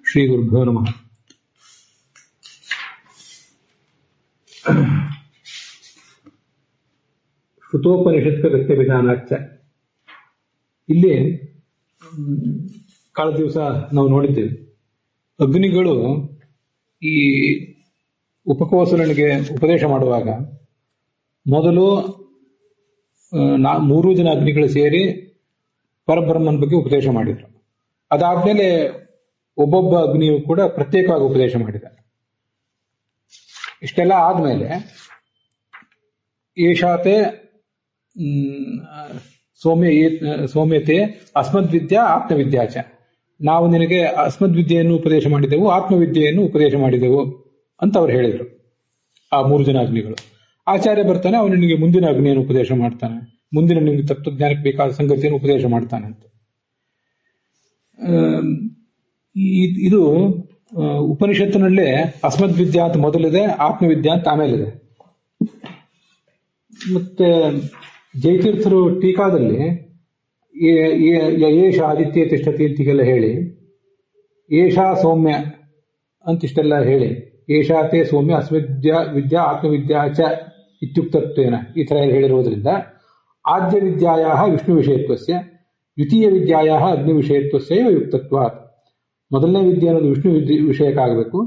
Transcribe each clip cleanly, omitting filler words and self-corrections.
ಶ್ರೀ ಗುರುಭ್ಯೋ ನಮಃ. ಶ್ರುತೋಪನಿಷತ್ ಗತ್ಯ ವಿಧಾನಾಚ. ಇಲ್ಲಿ ಕಳೆದ ದಿವಸ ನಾವು ನೋಡಿದ್ದೇವೆ, ಅಗ್ನಿಗಳು ಈ ಉಪಕೋಸಲನಿಗೆ ಉಪದೇಶ ಮಾಡುವಾಗ ಮೊದಲು 3 ಜನ ಅಗ್ನಿಗಳು ಸೇರಿ ಪರಬ್ರಹ್ಮನ ಬಗ್ಗೆ ಉಪದೇಶ ಮಾಡಿದರು. ಅದಾದ್ಮೇಲೆ ಒಬ್ಬೊಬ್ಬ ಅಗ್ನಿಯು ಕೂಡ ಪ್ರತ್ಯೇಕವಾಗಿ ಉಪದೇಶ ಮಾಡಿದ. ಇಷ್ಟೆಲ್ಲ ಆದ್ಮೇಲೆ ಏಷಾತೆ ಸೌಮ್ಯತೆ ಅಸ್ಮದ್ವಿದ್ಯಾ ಆತ್ಮವಿದ್ಯಾಚ, ನಾವು ನಿನಗೆ ಅಸ್ಮದ್ವಿದ್ಯೆಯನ್ನು ಉಪದೇಶ ಮಾಡಿದೆವು, ಆತ್ಮವಿದ್ಯೆಯನ್ನು ಉಪದೇಶ ಮಾಡಿದೆವು ಅಂತ ಅವ್ರು ಹೇಳಿದರು. ಆ 3 ಜನ ಅಗ್ನಿಗಳು. ಆಚಾರ್ಯ ಬರ್ತಾನೆ, ಅವನು ನಿನಗೆ ಮುಂದಿನ ಅಗ್ನಿಯನ್ನು ಉಪದೇಶ ಮಾಡ್ತಾನೆ, ಮುಂದಿನ ನಿಮಗೆ ತತ್ವಜ್ಞಾನಕ್ಕೆ ಬೇಕಾದ ಸಂಗತಿಯನ್ನು ಉಪದೇಶ ಮಾಡ್ತಾನೆ ಅಂತ. ಇದು ಉಪನಿಷತ್ತಿನಲ್ಲೇ ಅಸ್ಮದ್ವಿದ್ಯಾ ಅಂತ ಮೊದಲಿದೆ, ಆತ್ಮವಿದ್ಯಾ ಅಂತ ಆಮೇಲಿದೆ. ಮತ್ತೆ ಜಯತೀರ್ಥರು ಟೀಕಾದಲ್ಲಿ ಏಷ ಆದಿತ್ಯ ತಿಷ್ಠತಿ ಅಂತಿಗೆಲ್ಲ ಹೇಳಿ, ಏಷಾ ಸೌಮ್ಯ ಅಂತಿಷ್ಟೆಲ್ಲ ಹೇಳಿ, ಏಷಾತೆ ಸೌಮ್ಯ ಅಸ್ಮದ್ವಿದ್ಯಾ ಆತ್ಮವಿದ್ಯಾ ಚ ಇತ್ಯುಕ್ತತ್ವೇನ ಈ ಥರ ಹೇಳಿರುವುದರಿಂದ ಆದ್ಯ ವಿದ್ಯಾಯ ವಿಷ್ಣು ವಿಷಯತ್ವಸ್ಯ ದ್ವಿತೀಯ ವಿದ್ಯಾಯ ಅಗ್ನಿ ವಿಷಯತ್ವಸ್ಯ ಯುಕ್ತತ್ವಾತ್. ಮೊದಲನೇ ವಿದ್ಯೆ ಅನ್ನೋದು ವಿಷ್ಣು ವಿಷಯಕ ಆಗಬೇಕು,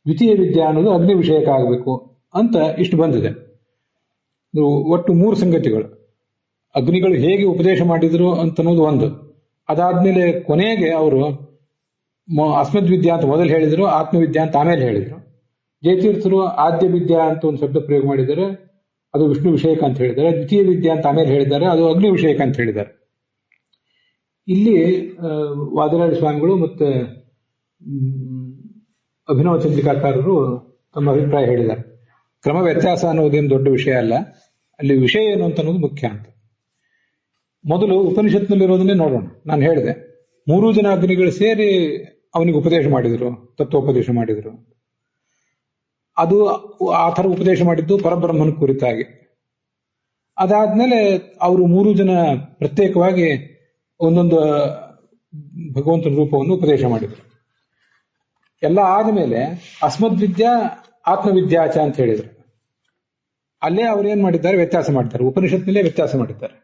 ದ್ವಿತೀಯ ವಿದ್ಯಾ ಅನ್ನೋದು ಅಗ್ನಿ ವಿಷಯಕ ಆಗಬೇಕು ಅಂತ ಇಷ್ಟು ಬಂದಿದೆ. ಒಟ್ಟು 3 ಸಂಗತಿಗಳು. ಅಗ್ನಿಗಳು ಹೇಗೆ ಉಪದೇಶ ಮಾಡಿದ್ರು ಅಂತನ್ನೋದು ಒಂದು. ಅದಾದ್ಮೇಲೆ ಕೊನೆಗೆ ಅವರು ಅಸ್ಮದ್ವಿದ್ಯಾ ಅಂತ ಮೊದಲು ಹೇಳಿದ್ರು, ಆತ್ಮವಿದ್ಯಾ ಅಂತ ಆಮೇಲೆ ಹೇಳಿದ್ರು. ಜಯತೀರ್ಥರು ಆದ್ಯ ವಿದ್ಯಾ ಅಂತ ಒಂದು ಶಬ್ದ ಪ್ರಯೋಗ ಮಾಡಿದ್ದಾರೆ, ಅದು ವಿಷ್ಣು ವಿಷಯಕ ಅಂತ ಹೇಳಿದ್ದಾರೆ. ದ್ವಿತೀಯ ವಿದ್ಯಾ ಅಂತ ಆಮೇಲೆ ಹೇಳಿದ್ದಾರೆ, ಅದು ಅಗ್ನಿ ವಿಷಯಕ ಅಂತ ಹೇಳಿದ್ದಾರೆ. ಇಲ್ಲಿ ವಾದಿರಾಜ ಸ್ವಾಮಿಗಳು ಮತ್ತೆ ಅಭಿನವ ಚಂದ್ರಿಕಾಕಾರರು ತಮ್ಮ ಅಭಿಪ್ರಾಯ ಹೇಳಿದ್ದಾರೆ. ಕ್ರಮ ವ್ಯತ್ಯಾಸ ಅನ್ನೋದೇನು ದೊಡ್ಡ ವಿಷಯ ಅಲ್ಲ, ಅಲ್ಲಿ ವಿಷಯ ಏನು ಅಂತ ಅನ್ನೋದು ಮುಖ್ಯ ಅಂತ. ಮೊದಲು ಉಪನಿಷತ್ನಲ್ಲಿರೋದನ್ನೇ ನೋಡೋಣ. ನಾನು ಹೇಳಿದೆ 3 ಜನ ಅಗ್ನಿಗಳು ಸೇರಿ ಅವನಿಗೆ ಉಪದೇಶ ಮಾಡಿದರು, ತತ್ವೋಪದೇಶ ಮಾಡಿದರು. ಅದು ಆ ಥರ ಉಪದೇಶ ಮಾಡಿದ್ದು ಪರಬ್ರಹ್ಮನ ಕುರಿತಾಗಿ. ಅದಾದ್ಮೇಲೆ ಅವರು 3 ಜನ ಪ್ರತ್ಯೇಕವಾಗಿ ಒಂದೊಂದು ಭಗವಂತನ ರೂಪವನ್ನು ಉಪದೇಶ ಮಾಡಿದರು. ಎಲ್ಲ ಆದಮೇಲೆ ಅಸ್ಮದ್ವಿದ್ಯಾ ಆತ್ಮವಿದ್ಯಾಚ ಅಂತ ಹೇಳಿದರು. ಅಲ್ಲೇ ಅವ್ರೇನ್ ಮಾಡಿದ್ದಾರೆ, ವ್ಯತ್ಯಾಸ ಮಾಡಿದ್ದಾರೆ. ಉಪನಿಷತ್ನಲ್ಲೇ ವ್ಯತ್ಯಾಸ ಮಾಡಿದ್ದಾರೆ.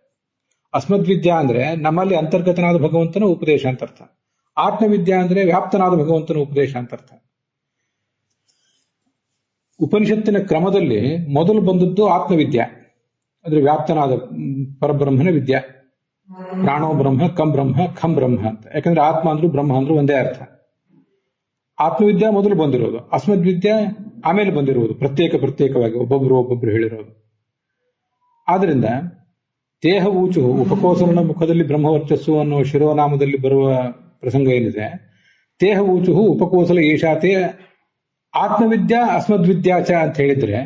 ಅಸ್ಮದ್ವಿದ್ಯಾ ಅಂದ್ರೆ ನಮ್ಮಲ್ಲಿ ಅಂತರ್ಗತನಾದ ಭಗವಂತನ ಉಪದೇಶ ಅಂತ ಅರ್ಥ. ಆತ್ಮವಿದ್ಯಾ ಅಂದ್ರೆ ವ್ಯಾಪ್ತನಾದ ಭಗವಂತನ ಉಪದೇಶ ಅಂತ ಅರ್ಥ. ಉಪನಿಷತ್ತಿನ ಕ್ರಮದಲ್ಲಿ ಮೊದಲು ಬಂದದ್ದು ಆತ್ಮವಿದ್ಯಾ, ಅಂದ್ರೆ ವ್ಯಾಪ್ತನಾದ ಪರಬ್ರಹ್ಮನ ವಿದ್ಯಾ. ಪ್ರಾಣೋ ಬ್ರಹ್ಮ ಕಂ ಬ್ರಹ್ಮ ಖಂ ಬ್ರಹ್ಮ ಅಂತ. ಯಾಕಂದ್ರೆ ಆತ್ಮ ಅಂದ್ರು ಬ್ರಹ್ಮ ಅಂದ್ರು ಒಂದೇ ಅರ್ಥ. ಆತ್ಮವಿದ್ಯಾ ಮೊದಲು ಬಂದಿರೋದು, ಅಸ್ಮದ್ವಿದ್ಯಾ ಆಮೇಲೆ ಬಂದಿರುವುದು, ಪ್ರತ್ಯೇಕವಾಗಿ ಒಬ್ಬೊಬ್ರು ಹೇಳಿರೋದು. ಆದ್ರಿಂದ ದೇಹ ಊಚು ಉಪಕೋಸಲನ ಮುಖದಲ್ಲಿ ಬ್ರಹ್ಮವರ್ಚಸ್ಸು ಅನ್ನೋ ಶಿರೋನಾಮದಲ್ಲಿ ಬರುವ ಪ್ರಸಂಗ ಏನಿದೆ, ದೇಹ ಊಚು ಉಪಕೋಸಲ ಏಷಾತೆ ಆತ್ಮವಿದ್ಯಾ ಅಸ್ಮದ್ವಿದ್ಯಾಚ ಅಂತ ಹೇಳಿದ್ರೆ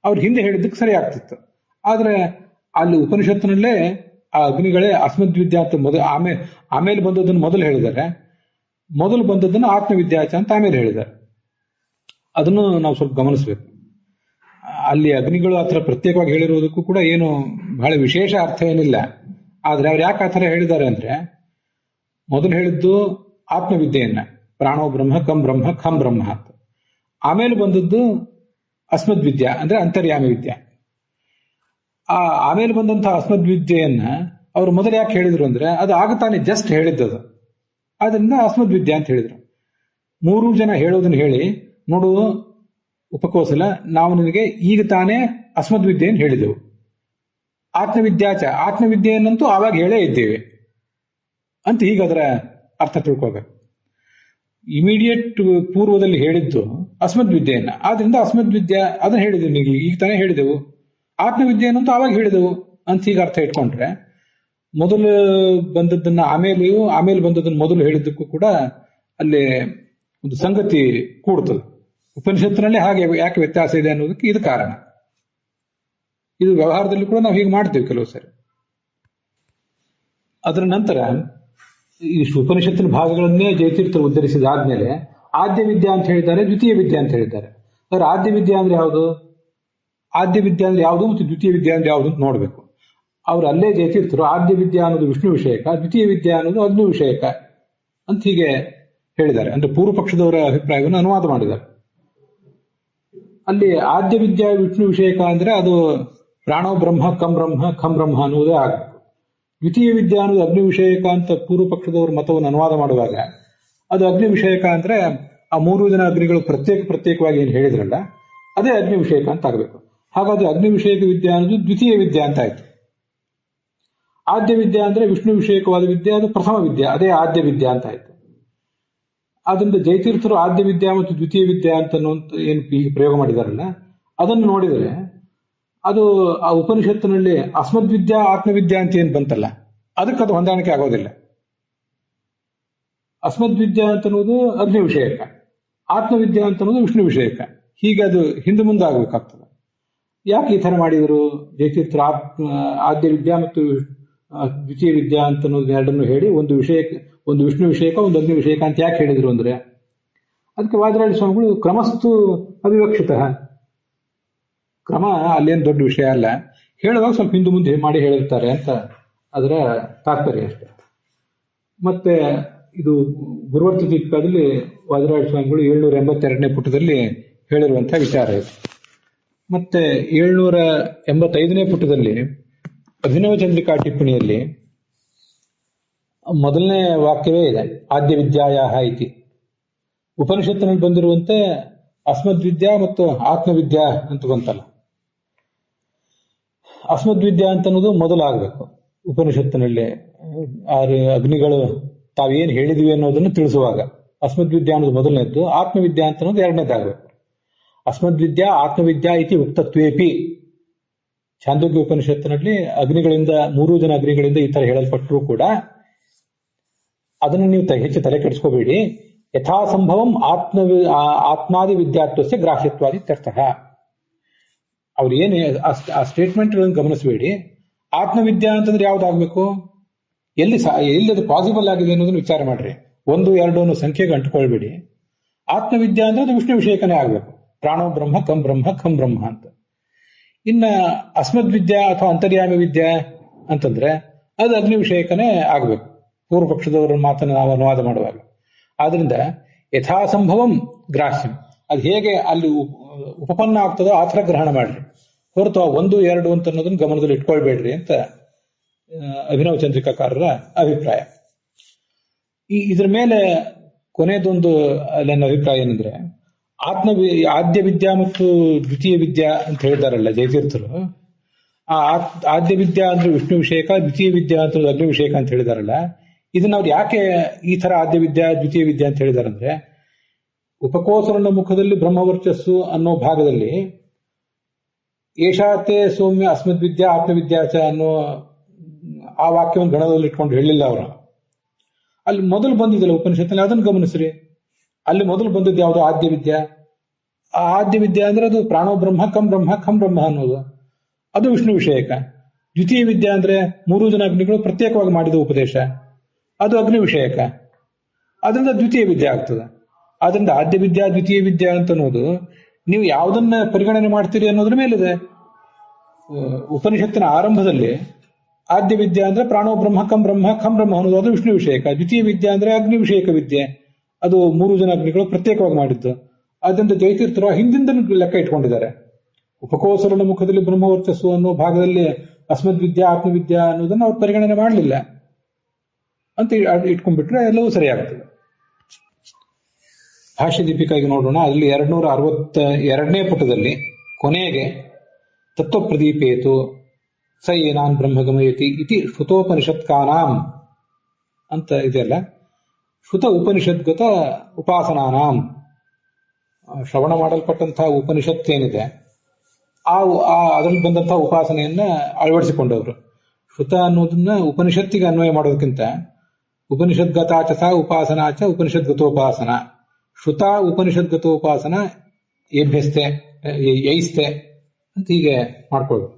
ಅವ್ರು ಹಿಂದೆ ಹೇಳಿದ್ದಕ್ಕೆ ಸರಿ ಆಗ್ತಿತ್ತು. ಆದ್ರೆ ಅಲ್ಲಿ ಉಪನಿಷತ್ತಿನಲ್ಲೇ ಆ ಅಗ್ನಿಗಳೇ ಅಸ್ಮದ್ವಿದ್ಯಾ ಅಂತ ಆಮೇಲೆ ಬಂದದನ್ನು ಮೊದಲು ಹೇಳಿದ್ದಾರೆ, ಮೊದಲು ಬಂದದ್ದನ್ನು ಆತ್ಮವಿದ್ಯಾಚ ಅಂತ ಆಮೇಲೆ ಹೇಳಿದ್ದಾರೆ. ಅದನ್ನು ನಾವು ಸ್ವಲ್ಪ ಗಮನಿಸಬೇಕು. ಅಲ್ಲಿ ಅಗ್ನಿಗಳು ಆ ಥರ ಪ್ರತ್ಯೇಕವಾಗಿ ಹೇಳಿರುವುದಕ್ಕೂ ಕೂಡ ಏನು ಬಹಳ ವಿಶೇಷ ಅರ್ಥ ಏನಿಲ್ಲ. ಆದ್ರೆ ಅವ್ರು ಯಾಕೆ ಆ ಥರ ಹೇಳಿದ್ದಾರೆ ಅಂದ್ರೆ, ಮೊದಲು ಹೇಳಿದ್ದು ಆತ್ಮವಿದ್ಯೆಯನ್ನ, ಪ್ರಾಣೋ ಬ್ರಹ್ಮ ಕಂ ಬ್ರಹ್ಮ ಖಂ ಬ್ರಹ್ಮ ಅಂತ. ಆಮೇಲೆ ಬಂದದ್ದು ಅಸ್ಮದ್ವಿದ್ಯಾ ಅಂದ್ರೆ ಅಂತರ್ಯಾಮಿ ವಿದ್ಯಾ. ಆಮೇಲೆ ಬಂದಂತಹ ಅಸ್ಮದ್ವಿದ್ಯೆಯನ್ನ ಅವರು ಮೊದಲು ಯಾಕೆ ಹೇಳಿದ್ರು ಅಂದ್ರೆ, ಅದು ಆಗ ತಾನೇ ಜಸ್ಟ್ ಹೇಳಿದ್ದದು, ಆದ್ರಿಂದ ಅಸ್ಮದ್ವಿದ್ಯಾ ಅಂತ ಹೇಳಿದ್ರು. 3 ಜನ ಹೇಳೋದನ್ನ ಹೇಳಿ, ನೋಡು ಉಪಕೋಸಲ, ನಾವು ನಿನಗೆ ಈಗ ತಾನೇ ಅಸ್ಮದ್ವಿದ್ಯೆಯನ್ನು ಹೇಳಿದೆವು, ಆತ್ಮವಿದ್ಯಾಚ ಆತ್ಮವಿದ್ಯೆಯನ್ನಂತೂ ಆವಾಗ ಹೇಳೇ ಇದ್ದೇವೆ ಅಂತ ಈಗ ಅದರ ಅರ್ಥ ತಿಳ್ಕೋಬೇಕು. ಇಮಿಡಿಯೇಟ್ ಪೂರ್ವದಲ್ಲಿ ಹೇಳಿದ್ದು ಅಸ್ಮದ್ವಿದ್ಯೆಯನ್ನ, ಆದ್ರಿಂದ ಅಸ್ಮದ್ವಿದ್ಯಾ ಅದನ್ನ ಹೇಳಿದೆವು, ನಿಮಗೆ ಈಗ ತಾನೇ ಹೇಳಿದೆವು. ಆತ್ಮವಿದ್ಯೆಯನ್ನಂತೂ ಆವಾಗ ಹೇಳಿದೆವು ಅಂತ ಈಗ ಅರ್ಥ ಇಟ್ಕೊಂಡ್ರೆ, ಮೊದಲು ಬಂದದ್ದನ್ನ ಆಮೇಲೆ ಬಂದದ್ದನ್ನು ಮೊದಲು ಹೇಳಿದ್ದಕ್ಕೂ ಕೂಡ ಅಲ್ಲಿ ಒಂದು ಸಂಗತಿ ಕೂಡ್ತದೆ. ಉಪನಿಷತ್ತಿನಲ್ಲಿ ಹಾಗೆ ಯಾಕೆ ವ್ಯತ್ಯಾಸ ಇದೆ ಅನ್ನೋದಕ್ಕೆ ಇದು ಕಾರಣ. ಇದು ವ್ಯವಹಾರದಲ್ಲಿ ಕೂಡ ನಾವು ಹೀಗೆ ಮಾಡ್ತೇವೆ ಕೆಲವು ಸರಿ. ಅದರ ನಂತರ ಈ ಉಪನಿಷತ್ತಿನ ಭಾಗಗಳನ್ನೇ ಜಯತೀರ್ಥರು ಉದ್ಧರಿಸಿದಾದ್ಮೇಲೆ ಆದ್ಯ ವಿದ್ಯಾ ಅಂತ ಹೇಳಿದ್ದಾರೆ, ದ್ವಿತೀಯ ವಿದ್ಯಾ ಅಂತ ಹೇಳಿದ್ದಾರೆ. ಅದರ ಆದ್ಯ ವಿದ್ಯಾ ಅಂದ್ರೆ ಯಾವುದು, ಆದ್ಯ ವಿದ್ಯಾ ಅಂದ್ರೆ ಯಾವುದು ಮತ್ತು ದ್ವಿತೀಯ ವಿದ್ಯಾ ಅಂದ್ರೆ ಯಾವುದು ಅಂತ ನೋಡ್ಬೇಕು. ಅವ್ರು ಅಲ್ಲೇ ಜಯತೀರ್ಥರು ಆದ್ಯ ವಿದ್ಯಾ ಅನ್ನೋದು ವಿಷ್ಣು ವಿಷಯಕ, ದ್ವಿತೀಯ ವಿದ್ಯಾ ಅನ್ನೋದು ಅಗ್ನಿ ವಿಷಯಕ ಅಂತ ಹೀಗೆ ಹೇಳಿದ್ದಾರೆ. ಅಂದ್ರೆ ಪೂರ್ವ ಪಕ್ಷದವರ ಅಭಿಪ್ರಾಯವನ್ನು ಅನುವಾದ ಮಾಡಿದ್ದಾರೆ. ಅಲ್ಲಿ ಆದ್ಯ ವಿದ್ಯಾ ವಿಷ್ಣು ವಿಷಯಕ ಅಂದ್ರೆ ಅದು ಪ್ರಾಣೋ ಬ್ರಹ್ಮ ಖಂ ಬ್ರಹ್ಮ ಅನ್ನುವುದೇ ಆಗಬೇಕು. ದ್ವಿತೀಯ ವಿದ್ಯಾ ಅನ್ನೋದು ಅಗ್ನಿ ವಿಷಯಕ ಅಂತ ಪೂರ್ವ ಪಕ್ಷದವರ ಮತವನ್ನು ಅನುವಾದ ಮಾಡುವಾಗ ಅದು ಅಗ್ನಿ ವಿಷಯಕ ಅಂದ್ರೆ ಆ 3 ಜನ ಅಗ್ನಿಗಳು ಪ್ರತ್ಯೇಕವಾಗಿ ಏನು ಹೇಳಿದ್ರಲ್ಲ ಅದೇ ಅಗ್ನಿ ವಿಷಯಕ ಅಂತ ಆಗಬೇಕು. ಹಾಗಾದ್ರೆ ಅಗ್ನಿ ವಿಷಯಕ ವಿದ್ಯಾ ಅನ್ನೋದು ದ್ವಿತೀಯ ವಿದ್ಯಾ ಅಂತ ಆಯ್ತು. ಆದ್ಯ ವಿದ್ಯಾ ಅಂದ್ರೆ ವಿಷ್ಣು ವಿಷಯಕವಾದ ವಿದ್ಯೆ, ಅದು ಪ್ರಥಮ ವಿದ್ಯಾ, ಅದೇ ಆದ್ಯ ವಿದ್ಯಾ ಅಂತ ಆಯ್ತು. ಆದ್ರಿಂದ ಜಯತೀರ್ಥರು ಆದ್ಯ ವಿದ್ಯಾ ಮತ್ತು ದ್ವಿತೀಯ ವಿದ್ಯಾ ಅಂತ ಏನು ಪ್ರಯೋಗ ಮಾಡಿದಾರಲ್ಲ ಅದನ್ನು ನೋಡಿದರೆ ಅದು ಆ ಉಪನಿಷತ್ತಿನಲ್ಲಿ ಅಸ್ಮದ್ವಿದ್ಯಾ ಆತ್ಮವಿದ್ಯಾ ಅಂತ ಏನ್ ಬಂತಲ್ಲ ಅದಕ್ಕದು ಹೊಂದಾಣಿಕೆ ಆಗೋದಿಲ್ಲ. ಅಸ್ಮದ್ವಿದ್ಯಾ ಅಂತನ್ನುವುದು ಅಗ್ನಿ ವಿಷಯಕ, ಆತ್ಮವಿದ್ಯಾ ಅಂತನ್ನೋದು ವಿಷ್ಣು ವಿಷಯಕ. ಹೀಗೆ ಅದು ಹಿಂದೆ ಮುಂದೆ ಆಗ್ಬೇಕಾಗ್ತದೆ. ಯಾಕೆ ಈ ತರ ಮಾಡಿದರು ಜಯತೀರ್ಥರು? ಆದ್ಯ ವಿದ್ಯಾ ಮತ್ತು ದ್ವಿತೀಯ ವಿದ್ಯಾ ಅಂತನ್ನೋದು ಎರಡನ್ನು ಹೇಳಿ ಒಂದು ವಿಷ್ಣು ವಿಷಯಕ ಒಂದು ಅಗ್ನಿ ವಿಷಯಕ ಅಂತ ಯಾಕೆ ಹೇಳಿದ್ರು ಅಂದ್ರೆ ಅದಕ್ಕೆ ವಾದಿರಾಜ ಸ್ವಾಮಿಗಳು ಕ್ರಮಸ್ತು ಅವಿವಕ್ಷಿತ, ಕ್ರಮ ಅಲ್ಲೇನು ದೊಡ್ಡ ವಿಷಯ ಅಲ್ಲ, ಹೇಳುವಾಗ ಸ್ವಲ್ಪ ಹಿಂದೆ ಮುಂದೆ ಮಾಡಿ ಹೇಳಿರ್ತಾರೆ ಅಂತ ಅದರ ತಾತ್ಪರ್ಯ ಅಷ್ಟೇ. ಮತ್ತೆ ಇದು ಗುರುವರ್ತ ದೀಪಿಕಾದಲ್ಲಿ ವಾದಿರಾಜ ಸ್ವಾಮಿಗಳು 782ನೇ ಪುಟದಲ್ಲಿ ಹೇಳಿರುವಂತಹ ವಿಚಾರ ಇದೆ. ಮತ್ತೆ 785ನೇ ಪುಟದಲ್ಲಿ ಅಭಿನವ ಚಂದ್ರಿಕಾ ಟಿಪ್ಪಣಿಯಲ್ಲಿ ಮೊದಲನೇ ವಾಕ್ಯವೇ ಇದೆ, ಆದ್ಯ ವಿದ್ಯಾಯಾಹ ಇತಿ. ಉಪನಿಷತ್ತಿನಲ್ಲಿ ಬಂದಿರುವಂತೆ ಅಸ್ಮದ್ವಿದ್ಯಾ ಮತ್ತು ಆತ್ಮವಿದ್ಯಾ ಅಂತ ಬಂತಲ್ಲ, ಅಸ್ಮದ್ವಿದ್ಯಾ ಅಂತ ಅನ್ನೋದು ಮೊದಲಾಗಬೇಕು. ಉಪನಿಷತ್ತಿನಲ್ಲಿ ಅಗ್ನಿಗಳು ತಾವೇನು ಹೇಳಿದ್ವಿ ಅನ್ನೋದನ್ನು ತಿಳಿಸುವಾಗ ಅಸ್ಮದ್ವಿದ್ಯಾ ಅನ್ನೋದು ಮೊದಲನೇದ್ದು, ಆತ್ಮವಿದ್ಯಾ ಅಂತ ಅನ್ನೋದು ಎರಡನೇದಾಗಬೇಕು. ಅಸ್ಮದ್ವಿದ್ಯಾ ಆತ್ಮವಿದ್ಯಾ ಇತಿ ಉಕ್ತತ್ವೇಪಿ, ಛಾಂದೋಗ್ಯ ಉಪನಿಷತ್ತಿನಲ್ಲಿ ಅಗ್ನಿಗಳಿಂದ 3 ಜನ ಅಗ್ನಿಗಳಿಂದ ಈ ತರ ಹೇಳಲ್ಪಟ್ಟರೂ ಕೂಡ ಅದನ್ನು ನೀವು ಹೆಚ್ಚು ತಲೆ ಕೆಡಿಸ್ಕೋಬೇಡಿ. ಯಥಾಸಂಭವಂ ಆತ್ಮಾದಿ ವಿದ್ಯಾತ್ವಸ್ಯ ಗ್ರಾಹ್ಯತ್ವಾದಿ ತರ್ಥಃ. ಅವ್ರು ಏನು ಆ ಸ್ಟೇಟ್ಮೆಂಟ್ ಗಮನಿಸಬೇಡಿ. ಆತ್ಮವಿದ್ಯಾ ಅಂತಂದ್ರೆ ಯಾವ್ದಾಗ್ಬೇಕು, ಎಲ್ಲಿ ಅದು ಪಾಸಿಬಲ್ ಆಗಿದೆ ಅನ್ನೋದನ್ನ ವಿಚಾರ ಮಾಡ್ರಿ. 1, 2 ಅನ್ನೋ ಸಂಖ್ಯೆಗೆ ಅಂಟ್ಕೊಳ್ಬೇಡಿ. ಆತ್ಮವಿದ್ಯಾ ಅಂದ್ರೆ ಅದು ವಿಷ್ಣು ವಿಷಯಕನೇ ಆಗ್ಬೇಕು, ಪ್ರಾಣೋ ಬ್ರಹ್ಮ ಖಂ ಬ್ರಹ್ಮ ಅಂತ. ಇನ್ನ ಅಸ್ಮದ್ವಿದ್ಯಾ ಅಥವಾ ಅಂತರ್ಯಾಮಿ ವಿದ್ಯಾ ಅಂತಂದ್ರೆ ಅದು ಅಗ್ನಿ ವಿಷಯಕನೇ ಆಗ್ಬೇಕು ಪೂರ್ವ ಪಕ್ಷದವರ ಮಾತನ್ನು ನಾವು ಅನುವಾದ ಮಾಡುವಾಗ. ಆದ್ರಿಂದ ಯಥಾಸಂಭವಂ ಗ್ರಾಹ್ಯಂ, ಅದು ಹೇಗೆ ಅಲ್ಲಿ ಉಪಪನ್ನ ಆಗ್ತದೋ ಆ ಥರ ಗ್ರಹಣ ಮಾಡ್ರಿ, ಹೊರತು 1, 2 ಅಂತ ಅನ್ನೋದನ್ನ ಗಮನದಲ್ಲಿ ಇಟ್ಕೊಳ್ಬೇಡ್ರಿ ಅಂತ ಅಭಿನವ ಚಂದ್ರಿಕಾಕಾರರ ಅಭಿಪ್ರಾಯ. ಇದ್ರ ಮೇಲೆ ಕೊನೆಯದೊಂದು ನನ್ನ ಅಭಿಪ್ರಾಯ ಏನಂದ್ರೆ, ಆದ್ಯ ವಿದ್ಯಾ ಮತ್ತು ದ್ವಿತೀಯ ವಿದ್ಯಾ ಅಂತ ಹೇಳಿದಾರಲ್ಲ ಜಯತೀರ್ಥರು, ಆ ಆದ್ಯ ವಿದ್ಯಾ ಅಂದ್ರೆ ವಿಷ್ಣು ವಿಷಯಕ, ದ್ವಿತೀಯ ವಿದ್ಯಾ ಅಂತ ಅಗ್ನಿ ವಿಷಯಕ ಅಂತ ಹೇಳಿದಾರಲ್ಲ, ಇದನ್ನ ಅವ್ರು ಯಾಕೆ ಈ ತರ ಆದ್ಯ ವಿದ್ಯಾ ದ್ವಿತೀಯ ವಿದ್ಯಾ ಅಂತ ಹೇಳಿದಾರಂದ್ರೆ, ಉಪಕೋಸರನ ಮುಖದಲ್ಲಿ ಬ್ರಹ್ಮವರ್ಚಸ್ಸು ಅನ್ನೋ ಭಾಗದಲ್ಲಿ ಏಷಾತೆ ಸೌಮ್ಯ ಅಸ್ಮದ್ವಿದ್ಯಾ ಆತ್ಮವಿದ್ಯಾಚ ಅನ್ನೋ ಆ ವಾಕ್ಯವನ್ನು ಗಣದಲ್ಲಿ ಇಟ್ಕೊಂಡು ಹೇಳಿಲ್ಲ ಅವರು. ಅಲ್ಲಿ ಮೊದಲು ಬಂದಿದ್ದಲ್ಲ ಉಪನಿಷತ್ತಲ್ಲಿ, ಅದನ್ನು ಗಮನಿಸ್ರಿ. ಅಲ್ಲಿ ಮೊದಲು ಬಂದದ್ದು ಯಾವುದು? ಆದ್ಯ ವಿದ್ಯಾ. ಆ ಆದ್ಯ ವಿದ್ಯಾ ಅಂದ್ರೆ ಅದು ಪ್ರಾಣೋ ಬ್ರಹ್ಮ ಖಂ ಬ್ರಹ್ಮ ಅನ್ನೋದು, ಅದು ವಿಷ್ಣು ವಿಷಯಕ. ದ್ವಿತೀಯ ವಿದ್ಯಾ ಅಂದ್ರೆ 3 ಜನ ಅಗ್ನಿಗಳು ಪ್ರತ್ಯೇಕವಾಗಿ ಮಾಡಿದ ಉಪದೇಶ, ಅದು ಅಗ್ನಿ ವಿಷಯಕ. ಅದರಿಂದ ದ್ವಿತೀಯ ವಿದ್ಯೆ ಆಗ್ತದೆ. ಆದ್ರಿಂದ ಆದ್ಯ ವಿದ್ಯಾ ದ್ವಿತೀಯ ವಿದ್ಯಾ ಅಂತ ಅನ್ನೋದು ನೀವು ಯಾವುದನ್ನ ಪರಿಗಣನೆ ಮಾಡ್ತೀರಿ ಅನ್ನೋದ್ರ ಮೇಲಿದೆ. ಉಪನಿಷತ್ತಿನ ಆರಂಭದಲ್ಲಿ ಆದ್ಯ ವಿದ್ಯಾ ಅಂದ್ರೆ ಪ್ರಾಣೋ ಬ್ರಹ್ಮ ಖಂ ಬ್ರಹ್ಮ ಅನ್ನೋದು ಅದು ವಿಷ್ಣು ವಿಷಯಕ. ದ್ವಿತೀಯ ವಿದ್ಯಾ ಅಂದ್ರೆ ಅಗ್ನಿ ವಿಷಯಕ ವಿದ್ಯೆ, ಅದು 3 ಜನ ಅಗ್ನಿಗಳು ಪ್ರತ್ಯೇಕವಾಗಿ ಮಾಡಿದ್ದು. ಅದರಿಂದ ಜಯತೀರ್ಥರು ಹಿಂದಿಂದ ಲೆಕ್ಕ ಇಟ್ಕೊಂಡಿದ್ದಾರೆ. ಉಪಕೋಸರನ ಮುಖದಲ್ಲಿ ಬ್ರಹ್ಮವರ್ಚಸ್ಸು ಅನ್ನೋ ಭಾಗದಲ್ಲಿ ಅಸ್ಮದ್ವಿದ್ಯಾ ಆತ್ಮವಿದ್ಯಾ ಅನ್ನೋದನ್ನ ಅವ್ರು ಪರಿಗಣನೆ ಮಾಡಲಿಲ್ಲ ಅಂತ ಇಟ್ಕೊಂಡ್ಬಿಟ್ರೆ ಎಲ್ಲವೂ ಸರಿಯಾಗ್ತದೆ. ಭಾಷ್ಯ ದೀಪಿಕಾಗಿ ನೋಡೋಣ. ಅಲ್ಲಿ 262ನೇ ಪುಟದಲ್ಲಿ ಕೊನೆಗೆ ತತ್ವಪ್ರದೀಪೇತು ಸ ಏನಾನ್ ಬ್ರಹ್ಮಗಮಯತಿ ಇತಿ ಶ್ರುತೋಪನಿಷತ್ಕಾನಾಂ ಅಂತ ಇದೆಯಲ್ಲ, ಶ್ರುತ ಉಪನಿಷದ್ಗತ ಉಪಾಸನಾನಾಂ, ಶ್ರವಣ ಮಾಡಲ್ಪಟ್ಟಂತಹ ಉಪನಿಷತ್ತೇನಿದೆ ಅದರಲ್ಲಿ ಬಂದಂತಹ ಉಪಾಸನೆಯನ್ನ ಅಳವಡಿಸಿಕೊಂಡವರು. ಶ್ರುತ ಅನ್ನೋದನ್ನ ಉಪನಿಷತ್ತಿಗೆ ಅನ್ವಯ ಮಾಡೋದಕ್ಕಿಂತ ಉಪನಿಷದ್ಗತಾಚ ಉಪಾಸನಾಚ ಉಪನಿಷದ್ಗತೋಪಾಸನ, ಶ್ರುತ ಉಪನಿಷದ್ಗತೋಪಾಸನ ಏಭ್ಯಸ್ತೆ ಯೈಸ್ತೆ ಅಂತ ಹೀಗೆ ಮಾಡ್ಕೊಳ್ಳೋದು.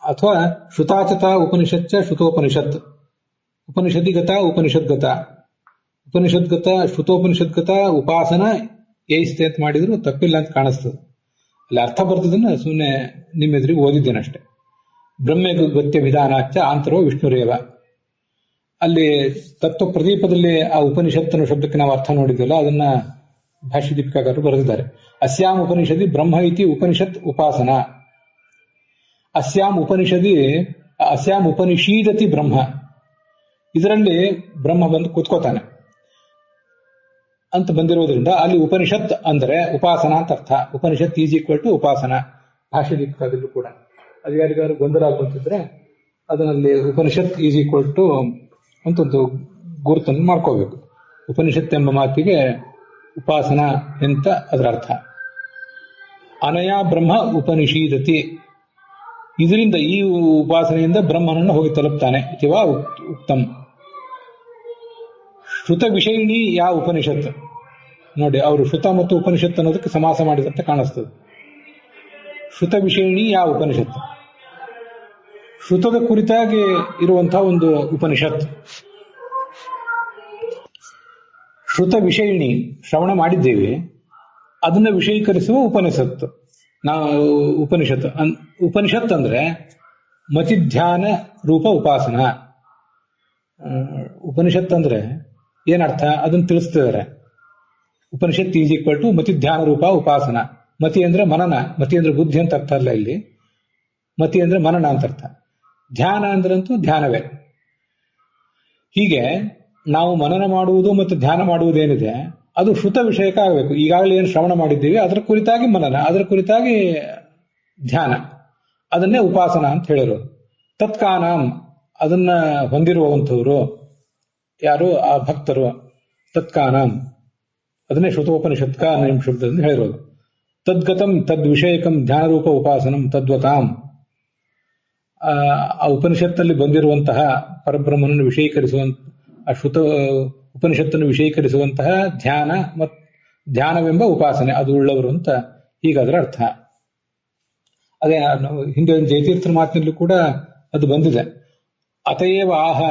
ಅಥವಾ ಶ್ರುತಾಚತ ಉಪನಿಷಚ್ಚ ಶ್ರುತೋಪನಿಷತ್, ಉಪನಿಷದ್ಗತ ಉಪನಿಷದ್ಗತ, ಉಪನಿಷದ್ಗತ ಶ್ರುತೋಪನಿಷದ್ಗತ ಉಪಾಸನ ಏಯಿಸ್ತೆ ಅಂತ ಮಾಡಿದ್ರು ತಪ್ಪಿಲ್ಲ ಅಂತ ಕಾಣಿಸ್ತದೆ. ಅಲ್ಲಿ ಅರ್ಥ ಬರ್ತದನ್ನ ಸುಮ್ಮನೆ ನಿಮ್ಮ ಎದುರಿಗೆ ಓದಿದ್ದೇನೆ ಅಷ್ಟೆ. ಬ್ರಹ್ಮಗತ್ಯ ವಿಧಾನಾಚ ಆಂತರೋ ವಿಷ್ಣುರೇವ, ಅಲ್ಲಿ ತತ್ವ ಪ್ರದೀಪದಲ್ಲಿ ಆ ಉಪನಿಷತ್ತಿನ ಶಬ್ದಕ್ಕೆ ನಾವು ಅರ್ಥ ನೋಡಿದ್ವಲ್ಲ, ಅದನ್ನ ಭಾಷ್ಯ ದೀಪಿಕಾಕಾರರು ಬರೆದಿದ್ದಾರೆ. ಅಸ್ಯಾಂ ಉಪನಿಷದಿ ಬ್ರಹ್ಮ ಇತಿ ಉಪನಿಷತ್ ಉಪಾಸನ. ಅಸ್ಯಾಂ ಉಪನಿಷೀದತಿ ಬ್ರಹ್ಮ. ಇದರಲ್ಲಿ ಬ್ರಹ್ಮ ಬಂದು ಕೂತ್ಕೋತಾನೆ ಅಂತ ಬಂದಿರೋದ್ರಿಂದ ಅಲ್ಲಿ ಉಪನಿಷತ್ ಅಂದ್ರೆ ಉಪಾಸನ ಅಂತ ಅರ್ಥ. ಉಪನಿಷತ್ ಈಸ್ ಈಕ್ವಲ್ ಟು ಉಪಾಸನ. ಭಾಷ್ಯ ದೀಪಿಕಾದಲ್ಲೂ ಕೂಡ ಅದು ಯಾರಿಗಾರು ಗೊಂದಲ ಆಗುತ್ತಿದ್ರೆ ಅದರಲ್ಲಿ ಉಪನಿಷತ್ ಈಸ್ ಈಕ್ವಲ್ ಟು ಅಂತೊಂದು ಗುರುತನ್ನು ಮಾಡ್ಕೋಬೇಕು. ಉಪನಿಷತ್ ಎಂಬ ಮಾತಿಗೆ ಉಪಾಸನ ಅಂತ ಅದರ ಅರ್ಥ. ಅನಯ ಬ್ರಹ್ಮ ಉಪನಿಷೀದತಿ. ಇದರಿಂದ ಈ ಉಪಾಸನೆಯಿಂದ ಬ್ರಹ್ಮನನ್ನು ಹೋಗಿ ತಲುಪ್ತಾನೆ. ಇತಿವಾ ಉಕ್ತಂ. ಶ್ರುತ ವಿಷಯಿಣಿ ಯಾ ಉಪನಿಷತ್. ನೋಡಿ, ಅವರು ಶ್ರುತ ಮತ್ತು ಉಪನಿಷತ್ ಅನ್ನೋದಕ್ಕೆ ಸಮಾಸ ಮಾಡಿದಂತೆ ಕಾಣಿಸ್ತದೆ. ಶ್ರುತ ವಿಷಯಿಣಿ ಯಾ ಉಪನಿಷತ್, ಶ್ರುತದ ಕುರಿತಾಗಿ ಇರುವಂತಹ ಒಂದು ಉಪನಿಷತ್. ಶ್ರುತ ವಿಷಯಿಣಿ, ಶ್ರವಣ ಮಾಡಿದ್ದೇವೆ, ಅದನ್ನ ವಿಷಯೀಕರಿಸುವ ಉಪನಿಷತ್. ಉಪನಿಷತ್ ಅಂದ್ರೆ ಮತಿಧ್ಯಾನ ರೂಪ ಉಪಾಸನ. ಉಪನಿಷತ್ ಅಂದ್ರೆ ಏನರ್ಥ ಅದನ್ನು ತಿಳಿಸ್ತಿದ್ದಾರೆ. ಉಪನಿಷತ್ ಈಸ್ ಈಕ್ವಲ್ ಟು ಮತಿಧ್ಯಾನ ರೂಪ ಉಪಾಸನ. ಮತಿ ಅಂದ್ರೆ ಮನನ, ಮತಿ ಅಂದ್ರೆ ಬುದ್ಧಿ ಅಂತ ಅರ್ಥ ಅಲ್ಲ ಇಲ್ಲಿ, ಮತಿ ಅಂದ್ರೆ ಮನನ ಅಂತ ಅರ್ಥ. ಧ್ಯಾನ ಅಂದ್ರಂತೂ ಧ್ಯಾನವೇ. ಹೀಗೆ ನಾವು ಮನನ ಮಾಡುವುದು ಮತ್ತು ಧ್ಯಾನ ಮಾಡುವುದೇನಿದೆ ಅದು ಶ್ರುತ ವಿಷಯಕ ಆಗಬೇಕು. ಈಗಾಗಲೇ ಏನು ಶ್ರವಣ ಮಾಡಿದ್ದೀವಿ ಅದರ ಕುರಿತಾಗಿ ಮನನ, ಅದರ ಕುರಿತಾಗಿ ಧ್ಯಾನ, ಅದನ್ನೇ ಉಪಾಸನ ಅಂತ ಹೇಳಿರೋದು. ತತ್ಕಾನಾಂ, ಅದನ್ನ ಹೊಂದಿರುವಂಥವ್ರು ಯಾರು? ಆ ಭಕ್ತರು. ತತ್ಕಾನಾಂ, ಅದನ್ನೇ ಶ್ರುತೋಪನಿಷತ್ಕ ಅನ್ನೋ ಶಬ್ದದಿಂದ ಹೇಳಿರೋದು. ತದ್ಗತಂ ತದ್ವಿಷಯಕಂ ಧ್ಯಾನರೂಪ ಉಪಾಸನಂ ತದ್ವತಾಂ. ಆ ಉಪನಿಷತ್ತಲ್ಲಿ ಬಂದಿರುವಂತಹ ಪರಬ್ರಹ್ಮನನ್ನು ವಿಷಯೀಕರಿಸುವಂತ, ಆ ಶ್ರುತ ಉಪನಿಷತ್ತನ್ನು ವಿಷಯೀಕರಿಸುವಂತಹ ಧ್ಯಾನ ಮತ್ತು ಧ್ಯಾನವೆಂಬ ಉಪಾಸನೆ ಅದು ಉಳ್ಳವರು ಅಂತ ಹೀಗಾದ್ರೆ ಅರ್ಥ. ಅದೇ ಹಿಂದೆ ಜಯತೀರ್ಥರ ಮಾತಿನಲ್ಲೂ ಕೂಡ ಅದು ಬಂದಿದೆ. ಅತಯೇವ ಆಹ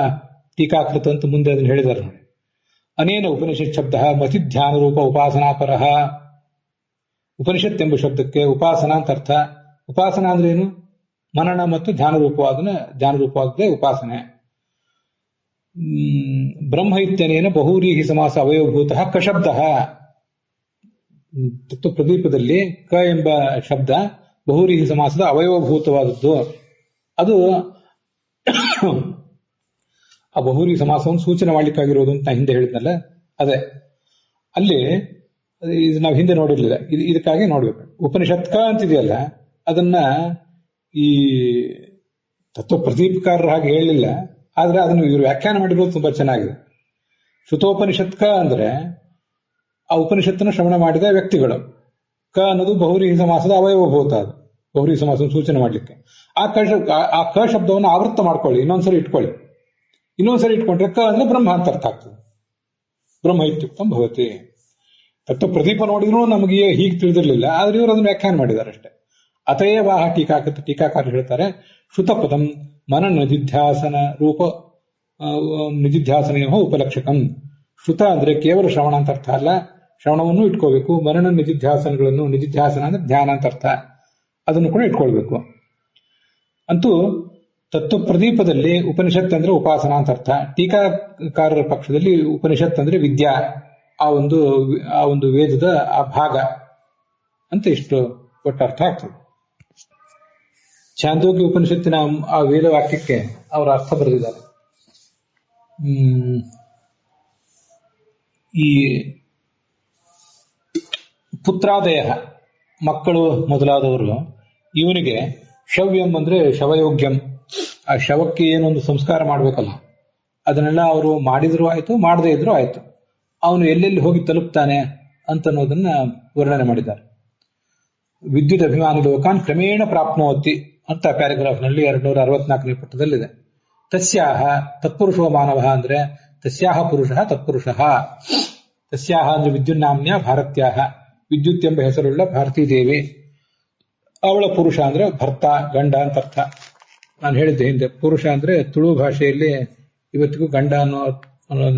ಟೀಕಾಕೃತ ಅಂತ ಮುಂದೆ ಅದನ್ನು ಹೇಳಿದ್ದಾರೆ ನೋಡಿ. ಅನೇನ ಉಪನಿಷತ್ ಶಬ್ದ ಮತಿಧ್ಯಾನ ರೂಪ ಉಪಾಸನಾಪರಃ. ಉಪನಿಷತ್ ಎಂಬ ಶಬ್ದಕ್ಕೆ ಉಪಾಸನ ಅಂತ ಅರ್ಥ. ಉಪಾಸನ ಅಂದ್ರೆ ಏನು? ಮನನ ಮತ್ತು ಧ್ಯಾನರೂಪವಾಗದೆ ಉಪಾಸನೆ. ಬ್ರಹ್ಮ ಇತ್ಯನೇನ ಬಹುವ್ರೀಹಿ ಸಮಾಸ ಅವಯವಭೂತ ಕಶಬ್ದ. ಪ್ರದೀಪದಲ್ಲಿ ಕ ಎಂಬ ಶಬ್ದ ಬಹುವ್ರೀಹಿ ಸಮಾಸದ ಅವಯವಭೂತವಾದದ್ದು. ಅದು ಆ ಬಹುವ್ರೀಹಿ ಸಮಾಸವನ್ನು ಸೂಚನೆ ಮಾಡ್ಲಿಕ್ಕಾಗಿರೋದು ಅಂತ ಹಿಂದೆ ಹೇಳಿದ್ನಲ್ಲ, ಅದೇ ಅಲ್ಲಿ ನಾವು ಹಿಂದೆ ನೋಡಿರ್ಲಿಲ್ಲ, ಇದಕ್ಕಾಗಿ ನೋಡ್ಬೇಕು. ಉಪನಿಷತ್ಕ ಅಂತಿದೆಯಲ್ಲ, ಅದನ್ನ ಈ ತತ್ವ ಪ್ರದೀಪಕಾರರ ಹಾಗೆ ಹೇಳಲಿಲ್ಲ, ಆದ್ರೆ ಅದನ್ನು ಇವರು ವ್ಯಾಖ್ಯಾನ ಮಾಡಿರೋದು ತುಂಬಾ ಚೆನ್ನಾಗಿದೆ. ಶ್ರುತೋಪನಿಷತ್ಕ ಅಂದ್ರೆ ಆ ಉಪನಿಷತ್ತನ್ನು ಶ್ರವಣ ಮಾಡಿದ ವ್ಯಕ್ತಿಗಳು. ಕ ಅನ್ನೋದು ಬಹುವ್ರೀಹಿ ಸಮಾಸದ ಅವಯವಭೂತ, ಅದು ಬಹುವ್ರೀಹಿ ಸಮಾಸವನ್ನು ಸೂಚನೆ ಮಾಡ್ಲಿಕ್ಕೆ. ಆ ಕ ಶಬ್ದವನ್ನು ಆವೃತ್ತ ಮಾಡ್ಕೊಳ್ಳಿ, ಇನ್ನೊಂದ್ಸರಿ ಇಟ್ಕೊಳ್ಳಿ. ಇನ್ನೊಂದ್ಸರಿ ಇಟ್ಕೊಂಡ್ರೆ ಕ ಅಂದ್ರೆ ಬ್ರಹ್ಮ ಅಂತ ಅರ್ಥ ಆಗ್ತದೆ. ಬ್ರಹ್ಮ ಇತ್ಯುಕ್ತಂ ಭವತಿ. ತತ್ವ ಪ್ರದೀಪ ನೋಡಿದ್ರು ನಮಗೆ ಹೀಗೆ ತಿಳಿದಿರಲಿಲ್ಲ, ಆದ್ರೆ ಇವರು ಅದನ್ನು ವ್ಯಾಖ್ಯಾನ ಮಾಡಿದ್ದಾರೆ ಅಷ್ಟೇ. ಅತಯೇವಾಹ ಟೀಕಾಕಾರರು ಹೇಳ್ತಾರೆ, ಶ್ರುತಪದಂ ಮನನ ನಿಧಿಧ್ಯಾಸನ ರೂಪ ನಿಧಿಧ್ಯಾಸನ ಉಪಲಕ್ಷಕಂ. ಶ್ರುತ ಅಂದ್ರೆ ಕೇವಲ ಶ್ರವಣ ಅಂತ ಅರ್ಥ ಅಲ್ಲ, ಶ್ರವಣವನ್ನು ಇಟ್ಕೋಬೇಕು. ಮನನ ನಿಧಿಧ್ಯಾಸನಗಳನ್ನು, ನಿಧಿಧ್ಯಾಸನ ಅಂದ್ರೆ ಧ್ಯಾನ ಅಂತ ಅರ್ಥ, ಅದನ್ನು ಕೂಡ ಇಟ್ಕೊಳ್ಬೇಕು. ಅಂತೂ ತತ್ವ ಪ್ರದೀಪದಲ್ಲಿ ಉಪನಿಷತ್ ಅಂದ್ರೆ ಉಪಾಸನ ಅಂತ ಅರ್ಥ. ಟೀಕಾಕಾರರ ಪಕ್ಷದಲ್ಲಿ ಉಪನಿಷತ್ ಅಂದ್ರೆ ವಿದ್ಯಾ, ಆ ಒಂದು ವೇದದ ಆ ಭಾಗ ಅಂತ ಇಷ್ಟು ಒಟ್ಟು ಅರ್ಥ ಆಗ್ತದೆ. ಛಾಂದೋಗ್ಯ ಉಪನಿಷತ್ತಿನ ಆ ವೇದ ವಾಕ್ಯಕ್ಕೆ ಅವರ ಅರ್ಥ ಬರೆದಿದ್ದಾರೆ. ಈ ಪುತ್ರಾದಯ ಮಕ್ಕಳು ಮೊದಲಾದವರು, ಇವನಿಗೆ ಶವ್ಯಂ ಅಂದ್ರೆ ಶವಯೋಗ್ಯಂ, ಆ ಶವಕ್ಕೆ ಏನೊಂದು ಸಂಸ್ಕಾರ ಮಾಡ್ಬೇಕಲ್ಲ, ಅದನ್ನೆಲ್ಲ ಅವರು ಮಾಡಿದ್ರು ಆಯ್ತು, ಮಾಡದೇ ಇದ್ರು ಆಯ್ತು, ಅವನು ಎಲ್ಲೆಲ್ಲಿ ಹೋಗಿ ತಲುಪ್ತಾನೆ ಅಂತನ್ನೋದನ್ನ ವರ್ಣನೆ ಮಾಡಿದ್ದಾರೆ. ವಿದ್ಯುತ್ ಅಭಿಮಾನಿ ಲೋಕಾನ್ ಕ್ರಮೇಣ ಪ್ರಾಪ್ನೋತಿ ಅಂತ ಪ್ಯಾರಾಗ್ರಾಫ್ ನಲ್ಲಿ 264ನೇ ಪುಟದಲ್ಲಿದೆ. ತಸ್ಯಾಹ ತತ್ಪುರುಷೋ ಮಾನವ ಅಂದ್ರೆ ತಸ್ಯಾಹ ಪುರುಷ ತತ್ಪುರುಷ. ತಸ್ಯಾಹ ಅಂದ್ರೆ ವಿದ್ಯುನ್ನಾಮ್ಯ ಭಾರತ್ಯಾಹ, ವಿದ್ಯುತ್ ಎಂಬ ಹೆಸರುಳ್ಳ ಭಾರತೀ ದೇವಿ. ಅವಳ ಪುರುಷ ಅಂದ್ರೆ ಭರ್ತ, ಗಂಡ ಅಂತ ಅರ್ಥ. ನಾನು ಹೇಳಿದ್ದೆ ಹಿಂದೆ, ಪುರುಷ ಅಂದ್ರೆ ತುಳು ಭಾಷೆಯಲ್ಲಿ ಇವತ್ತಿಗೂ ಗಂಡ ಅನ್ನೋ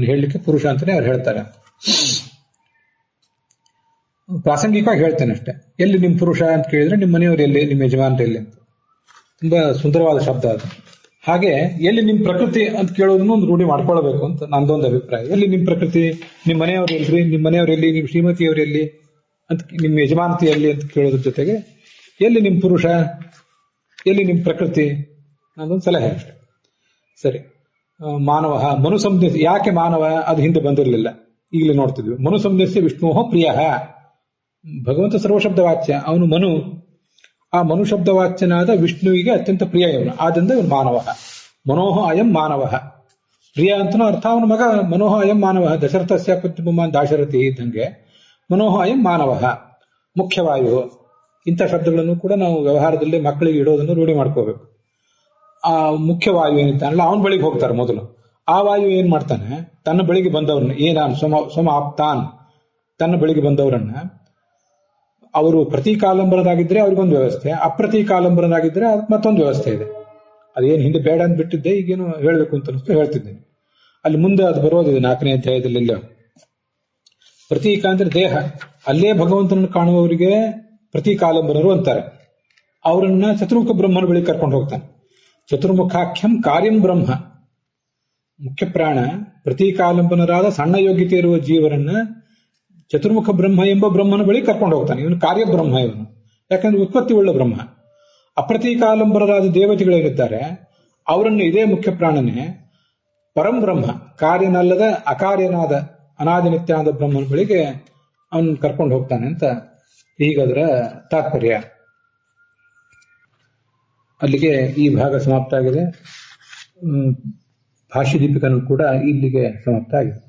ಹೇಳಲಿಕ್ಕೆ ಪುರುಷ ಅಂತಾನೆ ಅವ್ರು ಹೇಳ್ತಾರೆ. ಪ್ರಾಸಂಗಿಕವಾಗಿ ಹೇಳ್ತೇನೆ ಅಷ್ಟೇ. ಎಲ್ಲಿ ನಿಮ್ ಪುರುಷ ಅಂತ ಕೇಳಿದ್ರೆ ನಿಮ್ಮ ಮನೆಯವರು ಎಲ್ಲಿ, ನಿಮ್ಮ ಯಜಮಾನರು ಎಲ್ಲಿ ಅಂತ. ತುಂಬಾ ಸುಂದರವಾದ ಶಬ್ದ ಅದು. ಹಾಗೆ ಎಲ್ಲಿ ನಿಮ್ ಪ್ರಕೃತಿ ಅಂತ ಕೇಳೋದನ್ನು ಒಂದು ರೂಢಿ ಮಾಡ್ಕೊಳ್ಬೇಕು ಅಂತ ನಂದೊಂದು ಅಭಿಪ್ರಾಯ. ಎಲ್ಲಿ ನಿಮ್ ಪ್ರಕೃತಿ, ನಿಮ್ ಮನೆಯವ್ರು ಎಲ್ರಿ, ನಿಮ್ ಮನೆಯವರೆಲ್ಲಿ, ನಿಮ್ ಶ್ರೀಮತಿಯವರೆಲ್ಲಿ ಅಂತ, ನಿಮ್ ಯಜಮಾನತಿ ಎಲ್ಲಿ ಅಂತ ಕೇಳೋದ್ರ ಜೊತೆಗೆ ಎಲ್ಲಿ ನಿಮ್ ಪುರುಷ, ಎಲ್ಲಿ ನಿಮ್ ಪ್ರಕೃತಿ, ನಂದೊಂದು ಸಲಹೆ ಅಷ್ಟೆ. ಸರಿ. ಮಾನವ ಮನುಸಂದೇಶ, ಯಾಕೆ ಮಾನವ ಅದು ಹಿಂದೆ ಬಂದಿರಲಿಲ್ಲ, ಈಗಲೇ ನೋಡ್ತಿದ್ವಿ. ಮನುಸಂದೇಶ ವಿಷ್ಣು ಪ್ರಿಯ, ಭಗವಂತ ಸರ್ವಶಬ್ದ ವಾಚ್ಯ, ಅವನು ಮನು. ಆ ಮನುಶಬ್ದವಾಚ್ಯನಾದ ವಿಷ್ಣುವಿಗೆ ಅತ್ಯಂತ ಪ್ರಿಯ ಇವನು, ಆದ್ದರಿಂದ ಇವನು ಮಾನವ. ಮನೋಹ ಅಯಂ ಮಾನವ, ಪ್ರಿಯ ಅಂತನೂ ಅರ್ಥ ಅವನ ಮಗ. ಮನೋಹ ಅಯಂ ಮಾನವ, ದಶರಥಸ್ಯ ಪುತ್ರಪುಮಾನ್ ದಾಶರಥಿ ಇದ್ದಂಗೆ ಮನೋಹ ಅಯಂ ಮಾನವ. ಮುಖ್ಯವಾಯು, ಇಂಥ ಶಬ್ದಗಳನ್ನು ಕೂಡ ನಾವು ವ್ಯವಹಾರದಲ್ಲಿ ಮಕ್ಕಳಿಗೆ ಇಡೋದನ್ನು ರೂಢಿ ಮಾಡ್ಕೋಬೇಕು. ಆ ಮುಖ್ಯವಾಯು ಏನಿದ್ದಾನಲ್ಲ ಅವನ ಬಳಿಗೆ ಹೋಗ್ತಾರೆ ಮೊದಲು. ಆ ವಾಯು ಏನ್ ಮಾಡ್ತಾನೆ, ತನ್ನ ಬಳಿಗೆ ಬಂದವರನ್ನ, ಏನಾನ್ ಸಮ ಆಪ್ತಾನ್, ತನ್ನ ಬಳಿಗೆ ಬಂದವರನ್ನ, ಅವರು ಪ್ರತೀಕಾಲಂಬರದಾಗಿದ್ರೆ ಅವ್ರಿಗೊಂದು ವ್ಯವಸ್ಥೆ, ಅಪ್ರತೀಕಾಲಂಬರದಾಗಿದ್ರೆ ಮತ್ತೊಂದು ವ್ಯವಸ್ಥೆ ಇದೆ. ಅದೇನು ಹಿಂದೆ ಬೇಡ ಅಂತ ಬಿಟ್ಟಿದ್ದೆ, ಈಗೇನು ಹೇಳಬೇಕು ಅಂತ ಅನಿಸ್ತು ಹೇಳ್ತಿದ್ದೇನೆ. ಅಲ್ಲಿ ಮುಂದೆ ಅದು ಬರೋದಿದೆ 4ನೇ ಅಧ್ಯಾಯದಲ್ಲಿ. ಪ್ರತೀಕ ಅಂದ್ರೆ ದೇಹ, ಅಲ್ಲೇ ಭಗವಂತನನ್ನು ಕಾಣುವವರಿಗೆ ಪ್ರತೀಕಾಲಂಬರರು ಅಂತಾರೆ. ಅವರನ್ನ ಚತುರ್ಮುಖ ಬ್ರಹ್ಮನ ಬಳಿ ಕರ್ಕೊಂಡು ಹೋಗ್ತಾನೆ. ಚತುರ್ಮುಖಾಖ್ಯಂ ಕಾರ್ಯಂ ಬ್ರಹ್ಮ, ಮುಖ್ಯ ಪ್ರಾಣ ಪ್ರತೀಕಾಲಂಬನರಾದ ಸಣ್ಣ ಯೋಗ್ಯತೆ ಇರುವ ಜೀವರನ್ನ ಚತುರ್ಮುಖ ಬ್ರಹ್ಮ ಎಂಬ ಬ್ರಹ್ಮನ ಬಳಿ ಕರ್ಕೊಂಡು ಹೋಗ್ತಾನೆ. ಇವನು ಕಾರ್ಯಬ್ರಹ್ಮ ಇವನು, ಯಾಕಂದ್ರೆ ಉತ್ಪತ್ತಿ ಉಳ್ಳ ಬ್ರಹ್ಮ. ಅಪ್ರತೀಕಾಲಂಬರರಾದ ದೇವತೆಗಳೇನಿದ್ದಾರೆ ಅವರನ್ನು ಇದೇ ಮುಖ್ಯ ಪ್ರಾಣನೇ ಪರಂ ಬ್ರಹ್ಮ, ಕಾರ್ಯನಲ್ಲದ ಅಕಾರ್ಯನಾದ ಅನಾದಿನಿತ್ಯಾದ ಬ್ರಹ್ಮನ ಬಳಿಗೆ ಅವನು ಕರ್ಕೊಂಡು ಹೋಗ್ತಾನೆ ಅಂತ ಹೀಗದರ ತಾತ್ಪರ್ಯ. ಅಲ್ಲಿಗೆ ಈ ಭಾಗ ಸಮಾಪ್ತ ಆಗಿದೆ. ಭಾಷ್ಯ ದೀಪಿಕನು ಕೂಡ ಇಲ್ಲಿಗೆ ಸಮಾಪ್ತ ಆಗಿದೆ.